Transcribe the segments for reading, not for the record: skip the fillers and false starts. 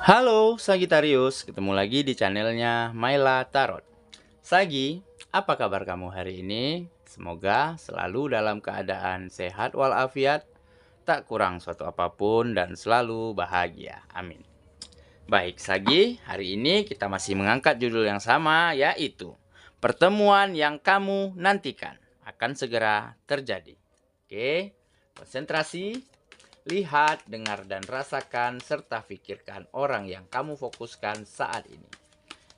Halo Sagitarius, ketemu lagi di channelnya Myla Tarot. Sagi, apa kabar kamu hari ini? Semoga selalu dalam keadaan sehat walafiat, tak kurang suatu apapun dan selalu bahagia. Amin. Baik Sagi, hari ini kita masih mengangkat judul yang sama, yaitu pertemuan yang kamu nantikan akan segera terjadi. Oke, konsentrasi. Lihat, dengar, dan rasakan serta pikirkan orang yang kamu fokuskan saat ini.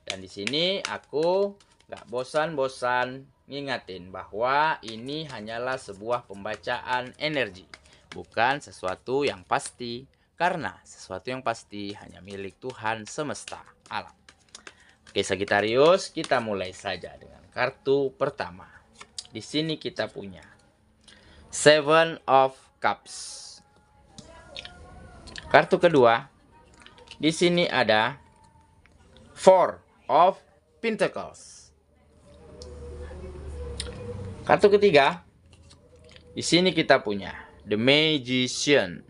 Dan di sini aku gak bosan-bosan ngingatin bahwa ini hanyalah sebuah pembacaan energi, bukan sesuatu yang pasti, karena sesuatu yang pasti hanya milik Tuhan semesta alam. Oke Sagittarius, kita mulai saja dengan kartu pertama. Di sini kita punya Seven of Cups. Kartu kedua, di sini ada Four of Pentacles. Kartu ketiga, di sini kita punya The Magician.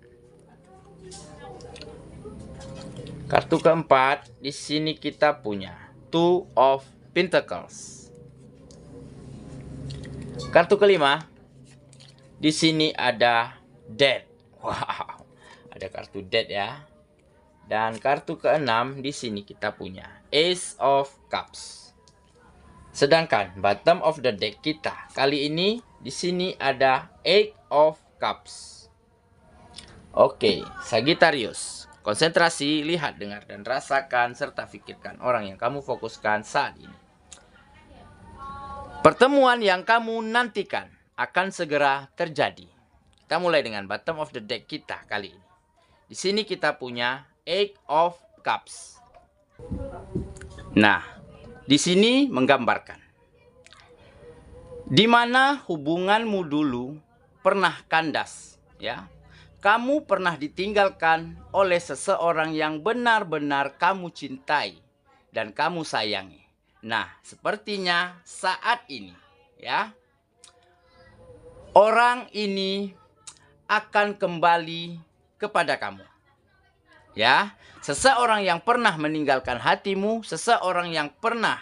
Kartu keempat, di sini kita punya Two of Pentacles. Kartu kelima, di sini ada Death. Wow, ada kartu Death ya. Dan kartu keenam di sini kita punya Ace of Cups. Sedangkan bottom of the deck kita kali ini di sini ada Eight of Cups. Oke, Sagittarius, konsentrasi, lihat, dengar, dan rasakan serta pikirkan orang yang kamu fokuskan saat ini. Pertemuan yang kamu nantikan akan segera terjadi. Kita mulai dengan bottom of the deck kita kali ini. Di sini kita punya Eight of Cups. Nah, di sini menggambarkan di mana hubunganmu dulu pernah kandas, ya. Kamu pernah ditinggalkan oleh seseorang yang benar-benar kamu cintai dan kamu sayangi. Nah, sepertinya saat ini, ya, orang ini akan kembali kepada kamu. Ya, seseorang yang pernah meninggalkan hatimu, seseorang yang pernah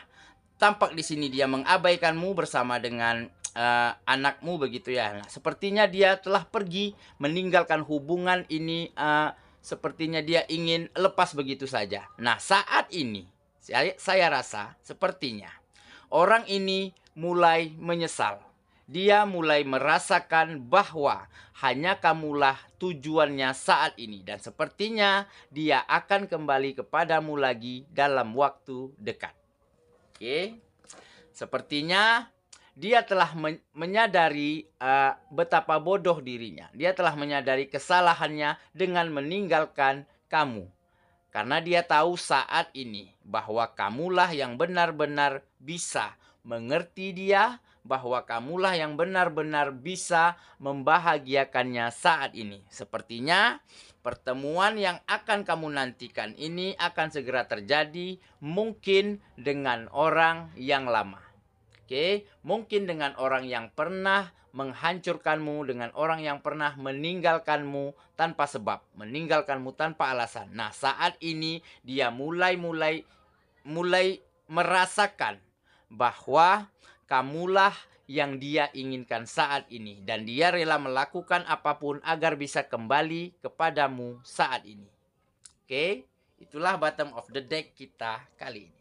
tampak di sini dia mengabaikanmu bersama dengan anakmu begitu ya. Nah, sepertinya dia telah pergi meninggalkan hubungan ini, sepertinya dia ingin lepas begitu saja. Nah, saat ini saya rasa sepertinya orang ini mulai menyesal. Dia mulai merasakan bahwa hanya kamulah tujuannya saat ini. Dan sepertinya dia akan kembali kepadamu lagi dalam waktu dekat. Oke. Sepertinya dia telah menyadari betapa bodoh dirinya. Dia telah menyadari kesalahannya dengan meninggalkan kamu. Karena dia tahu saat ini bahwa kamulah yang benar-benar bisa mengerti dia, bahwa kamulah yang benar-benar bisa membahagiakannya saat ini. Sepertinya pertemuan yang akan kamu nantikan ini akan segera terjadi, mungkin dengan orang yang lama. Oke, mungkin dengan orang yang pernah menghancurkanmu, dengan orang yang pernah meninggalkanmu tanpa sebab, meninggalkanmu tanpa alasan. Nah, saat ini dia mulai merasakan bahwa kamulah yang dia inginkan saat ini. Dan dia rela melakukan apapun agar bisa kembali kepadamu saat ini. Oke, itulah bottom of the deck kita kali ini.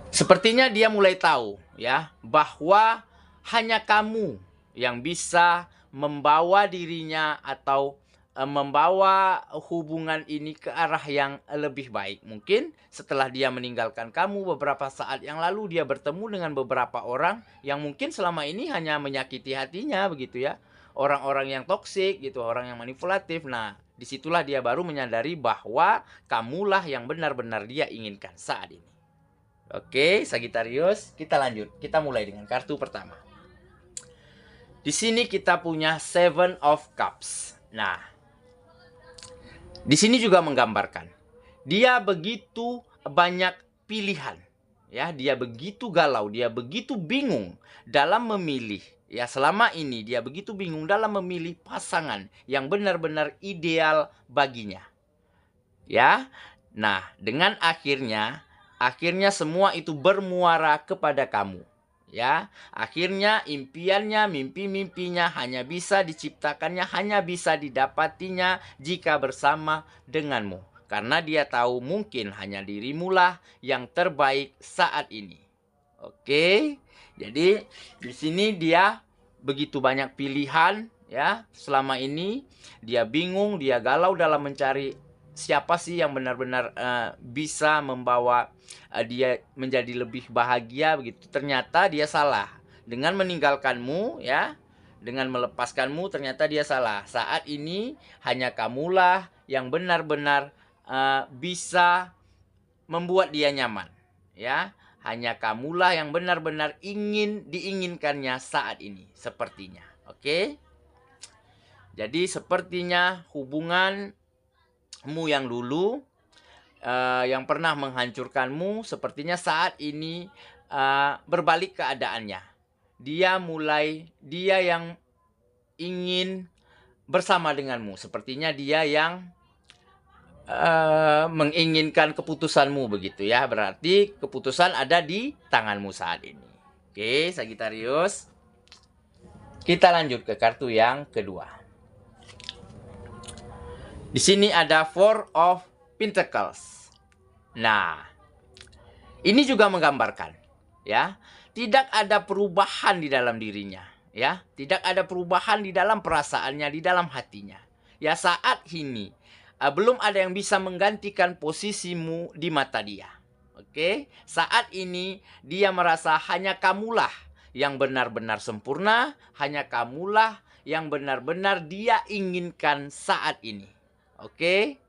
Sepertinya dia mulai tahu ya bahwa hanya kamu yang bisa membawa dirinya atau membawa hubungan ini ke arah yang lebih baik. Mungkin setelah dia meninggalkan kamu beberapa saat yang lalu, dia bertemu dengan beberapa orang yang mungkin selama ini hanya menyakiti hatinya begitu ya. Orang-orang yang toksik gitu, orang yang manipulatif. Nah, disitulah dia baru menyadari bahwa kamulah yang benar-benar dia inginkan saat ini. Oke, Sagittarius, kita lanjut. Kita mulai dengan kartu pertama. Di sini kita punya Seven of Cups. Nah, di sini juga menggambarkan dia begitu banyak pilihan, ya. Dia begitu galau, dia begitu bingung dalam memilih. Ya, selama ini dia begitu bingung dalam memilih pasangan yang benar-benar ideal baginya. Ya. Nah, dengan akhirnya semua itu bermuara kepada kamu. Ya, akhirnya impiannya, mimpi-mimpinya hanya bisa diciptakannya, hanya bisa didapatinya jika bersama denganmu. Karena dia tahu mungkin hanya dirimulah yang terbaik saat ini. Oke. Jadi di sini dia begitu banyak pilihan ya. Selama ini dia bingung, dia galau dalam mencari siapa sih yang benar-benar bisa membawa dia menjadi lebih bahagia begitu. Ternyata dia salah. Dengan meninggalkanmu ya, dengan melepaskanmu ternyata dia salah. Saat ini hanya kamulah yang benar-benar bisa membuat dia nyaman ya. Hanya kamulah yang benar-benar diinginkannya saat ini sepertinya. Oke? Jadi sepertinya hubunganmu yang dulu yang pernah menghancurkanmu sepertinya saat ini berbalik keadaannya. Dia yang ingin bersama denganmu. Sepertinya dia yang menginginkan keputusanmu begitu ya. Berarti keputusan ada di tanganmu saat ini. Oke, Sagittarius. Kita lanjut ke kartu yang kedua. Di sini ada Four of Pentacles. Nah, ini juga menggambarkan ya, tidak ada perubahan di dalam dirinya ya, tidak ada perubahan di dalam perasaannya, di dalam hatinya. Ya, saat ini belum ada yang bisa menggantikan posisimu di mata dia. Oke, saat ini dia merasa hanya kamulah yang benar-benar sempurna, hanya kamulah yang benar-benar dia inginkan saat ini. Oke,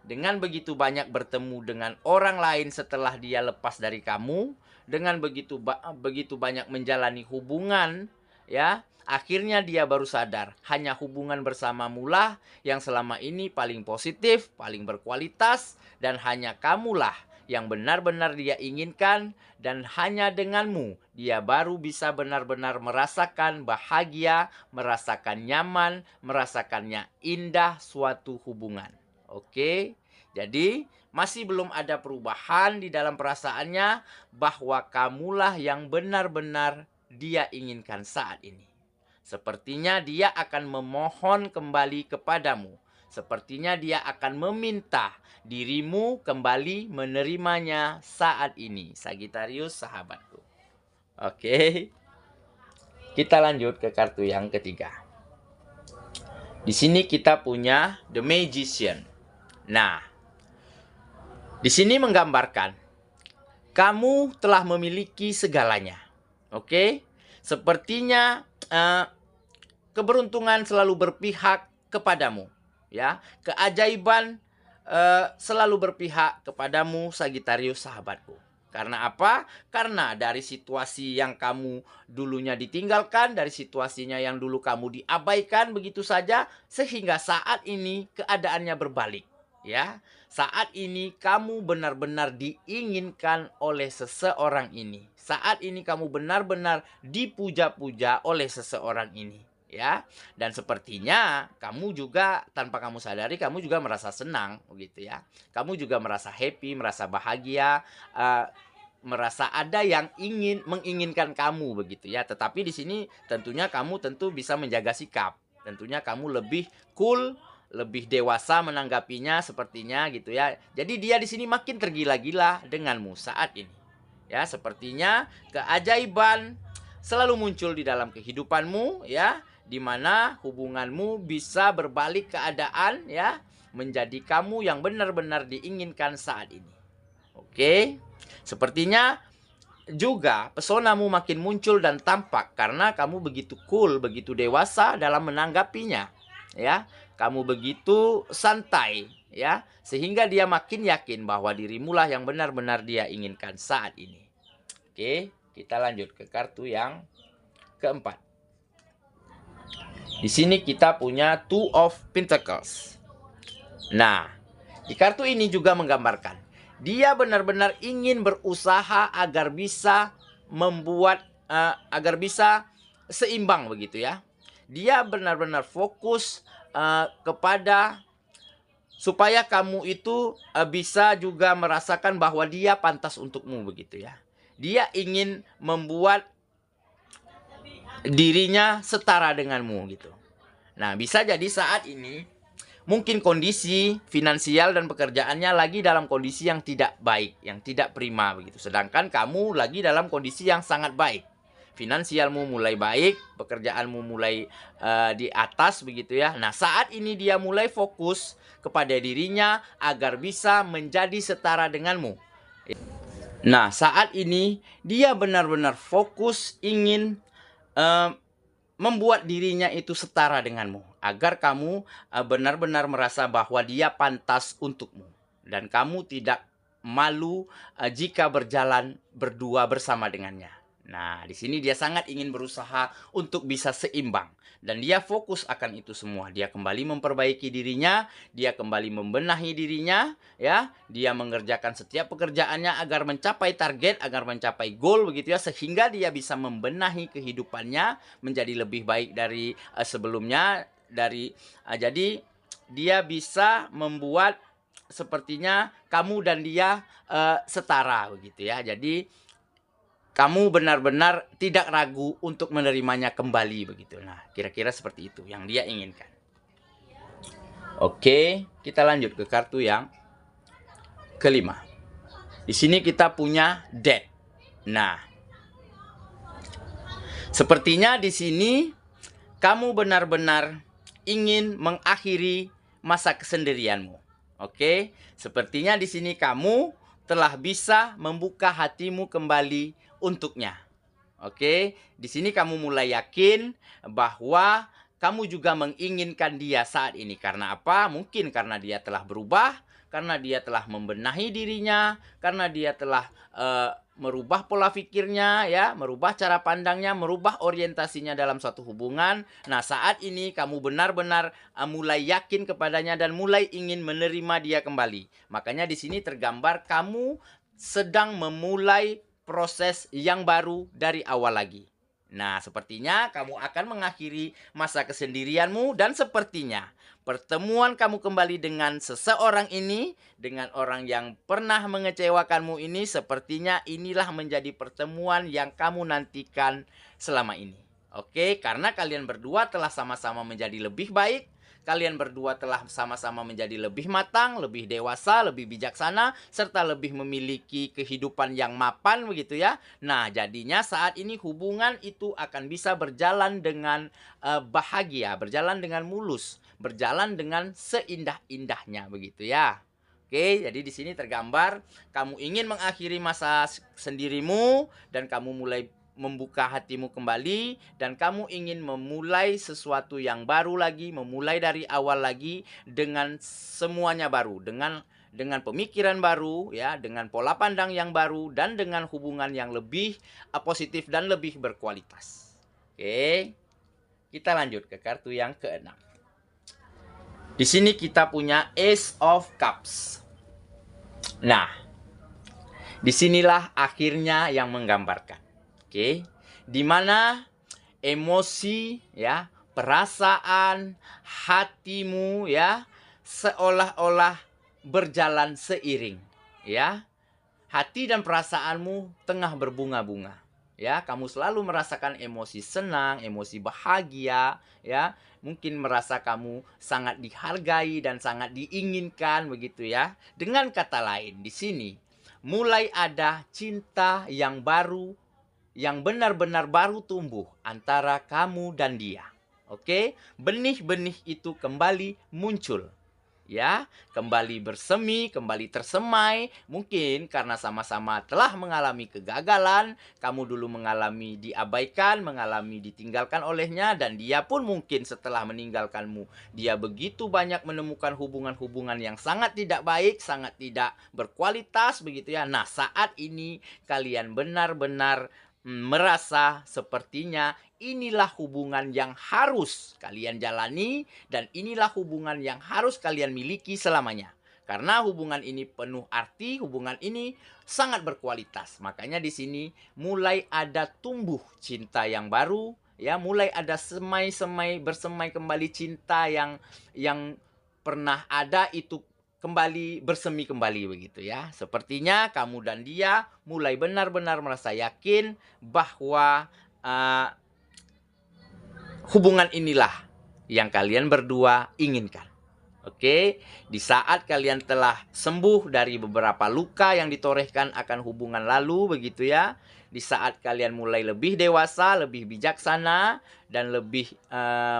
dengan begitu banyak bertemu dengan orang lain setelah dia lepas dari kamu, dengan begitu banyak menjalani hubungan, ya, akhirnya dia baru sadar hanya hubungan bersamamu lah yang selama ini paling positif, paling berkualitas, dan hanya kamulah yang benar-benar dia inginkan, dan hanya denganmu dia baru bisa benar-benar merasakan bahagia, merasakan nyaman, merasakannya indah suatu hubungan. Oke, jadi masih belum ada perubahan di dalam perasaannya bahwa kamulah yang benar-benar dia inginkan saat ini. Sepertinya dia akan memohon kembali kepadamu. Sepertinya dia akan meminta dirimu kembali menerimanya saat ini. Sagittarius sahabatku. Oke. Kita lanjut ke kartu yang ketiga. Di sini kita punya The Magician. Nah, di sini menggambarkan kamu telah memiliki segalanya. Oke? Sepertinya keberuntungan selalu berpihak kepadamu, ya. Keajaiban selalu berpihak kepadamu, Sagittarius sahabatku. Karena apa? Karena dari situasi yang kamu dulunya ditinggalkan, dari situasinya yang dulu kamu diabaikan begitu saja, sehingga saat ini keadaannya berbalik, ya. Saat ini kamu benar-benar diinginkan oleh seseorang ini. Saat ini kamu benar-benar dipuja-puja oleh seseorang ini, ya. Dan sepertinya kamu juga tanpa kamu sadari kamu juga merasa senang begitu ya. Kamu juga merasa happy, merasa bahagia, merasa ada yang menginginkan kamu begitu ya. Tetapi di sini tentunya kamu bisa menjaga sikap. Tentunya kamu lebih cool, lebih dewasa menanggapinya sepertinya gitu ya. Jadi dia di sini makin tergila-gila denganmu saat ini. Ya, sepertinya keajaiban selalu muncul di dalam kehidupanmu ya, di mana hubunganmu bisa berbalik keadaan ya, menjadi kamu yang benar-benar diinginkan saat ini. Oke. Sepertinya juga pesonamu makin muncul dan tampak karena kamu begitu cool, begitu dewasa dalam menanggapinya. Ya, kamu begitu santai ya, sehingga dia makin yakin bahwa dirimulah yang benar-benar dia inginkan saat ini. Oke, kita lanjut ke kartu yang keempat. Di sini kita punya Two of Pentacles. Nah, di kartu ini juga menggambarkan dia benar-benar ingin berusaha agar bisa membuat agar bisa seimbang begitu ya. Dia benar-benar fokus kepada supaya kamu itu bisa juga merasakan bahwa dia pantas untukmu begitu ya. Dia ingin membuat dirinya setara denganmu gitu. Nah, bisa jadi saat ini mungkin kondisi finansial dan pekerjaannya lagi dalam kondisi yang tidak baik, yang tidak prima begitu. Sedangkan kamu lagi dalam kondisi yang sangat baik. Finansialmu mulai baik, pekerjaanmu mulai di atas begitu ya. Nah, saat ini dia mulai fokus kepada dirinya agar bisa menjadi setara denganmu. Nah, saat ini dia benar-benar fokus ingin membuat dirinya itu setara denganmu, agar kamu benar-benar merasa bahwa dia pantas untukmu dan kamu tidak malu jika berjalan berdua bersama dengannya. Nah, di sini dia sangat ingin berusaha untuk bisa seimbang dan dia fokus akan itu semua. Dia kembali memperbaiki dirinya, dia kembali membenahi dirinya, ya. Dia mengerjakan setiap pekerjaannya agar mencapai target, agar mencapai goal begitu ya, sehingga dia bisa membenahi kehidupannya menjadi lebih baik dari sebelumnya. Jadi dia bisa membuat sepertinya kamu dan dia setara begitu ya. Jadi kamu benar-benar tidak ragu untuk menerimanya kembali begitu. Nah, kira-kira seperti itu yang dia inginkan. Oke, kita lanjut ke kartu yang kelima. Di sini kita punya Death. Nah, sepertinya di sini kamu benar-benar ingin mengakhiri masa kesendirianmu. Oke, sepertinya di sini kamu telah bisa membuka hatimu kembali untuknya. Oke, di sini kamu mulai yakin bahwa kamu juga menginginkan dia saat ini. Karena apa? Mungkin karena dia telah berubah, karena dia telah membenahi dirinya, karena dia telah merubah pola pikirnya, ya, merubah cara pandangnya, merubah orientasinya dalam suatu hubungan. Nah, saat ini kamu benar-benar mulai yakin kepadanya dan mulai ingin menerima dia kembali. Makanya di sini tergambar kamu sedang memulai proses yang baru dari awal lagi. Nah, sepertinya kamu akan mengakhiri masa kesendirianmu dan sepertinya pertemuan kamu kembali dengan seseorang ini, dengan orang yang pernah mengecewakanmu ini, sepertinya inilah menjadi pertemuan yang kamu nantikan selama ini. Oke, karena kalian berdua telah sama-sama menjadi lebih baik, kalian berdua telah sama-sama menjadi lebih matang, lebih dewasa, lebih bijaksana, serta lebih memiliki kehidupan yang mapan begitu ya. Nah, jadinya saat ini hubungan itu akan bisa berjalan dengan bahagia, berjalan dengan mulus, berjalan dengan seindah-indahnya begitu ya. Oke, jadi di sini tergambar kamu ingin mengakhiri masa sendirimu dan kamu mulai membuka hatimu kembali dan kamu ingin memulai sesuatu yang baru lagi, memulai dari awal lagi dengan semuanya baru, dengan pemikiran baru ya, dengan pola pandang yang baru dan dengan hubungan yang lebih positif dan lebih berkualitas. Oke. Kita lanjut ke kartu yang keenam. Di sini kita punya Ace of Cups. Nah, disinilah akhirnya yang menggambarkan. Oke, di mana emosi ya, perasaan, hatimu ya seolah-olah berjalan seiring ya. Hati dan perasaanmu tengah berbunga-bunga ya. Kamu selalu merasakan emosi senang, emosi bahagia ya. Mungkin merasa kamu sangat dihargai dan sangat diinginkan begitu ya. Dengan kata lain di sini mulai ada cinta yang baru, yang benar-benar baru tumbuh antara kamu dan dia. Oke, benih-benih itu kembali muncul. Ya, kembali bersemi, kembali tersemai. Mungkin karena sama-sama telah mengalami kegagalan, kamu dulu mengalami diabaikan, mengalami ditinggalkan olehnya, dan dia pun mungkin setelah meninggalkanmu, dia begitu banyak menemukan hubungan-hubungan yang sangat tidak baik, sangat tidak berkualitas begitu ya. Nah, saat ini kalian benar-benar merasa sepertinya inilah hubungan yang harus kalian jalani dan inilah hubungan yang harus kalian miliki selamanya. Karena hubungan ini penuh arti, hubungan ini sangat berkualitas. Makanya di sini mulai ada tumbuh cinta yang baru, ya, mulai ada bersemai kembali cinta yang pernah ada itu kembali bersemi kembali begitu ya. Sepertinya kamu dan dia mulai benar-benar merasa yakin bahwa hubungan inilah yang kalian berdua inginkan. Oke, di saat kalian telah sembuh dari beberapa luka yang ditorehkan akan hubungan lalu begitu ya. Di saat kalian mulai lebih dewasa, lebih bijaksana, dan lebih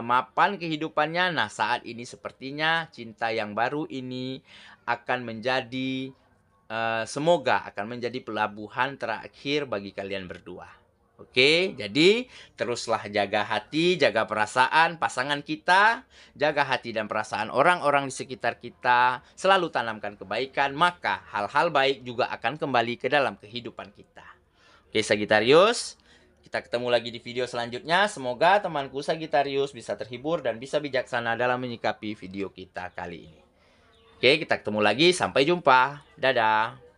mapan kehidupannya. Nah, saat ini sepertinya cinta yang baru ini akan menjadi, semoga akan menjadi pelabuhan terakhir bagi kalian berdua. Oke, jadi teruslah jaga hati, jaga perasaan pasangan kita, jaga hati dan perasaan orang-orang di sekitar kita, selalu tanamkan kebaikan, maka hal-hal baik juga akan kembali ke dalam kehidupan kita. Oke, Sagittarius, kita ketemu lagi di video selanjutnya. Semoga temanku Sagittarius bisa terhibur dan bisa bijaksana dalam menyikapi video kita kali ini. Oke, kita ketemu lagi. Sampai jumpa. Dadah.